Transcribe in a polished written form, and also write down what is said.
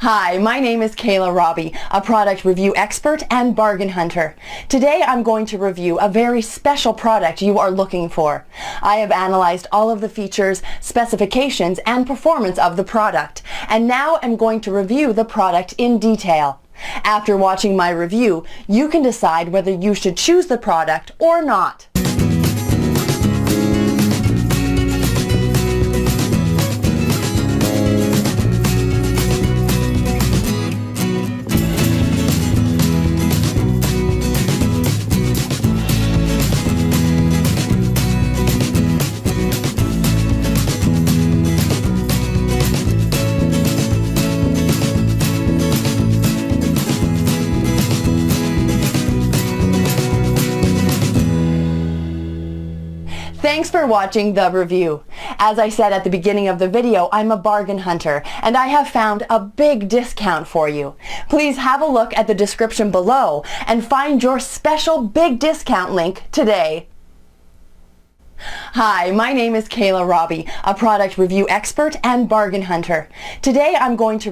Hi, my name is Kayla Robbie, a product review expert and bargain hunter. Today I'm going to review a very special product you are looking for. I have analyzed all of the features, specifications, and performance of the product, and now I'm going to review the product in detail. After watching my review, you can decide whether you should choose the product or not. Thanks for watching the review. As I said at the beginning of the video, I'm a bargain hunter, and I have found a big discount for you. Please have a look at the description below and find your special big discount link today. Hi, my name is Kayla Robbie, a product review expert and bargain hunter. Today I'm going to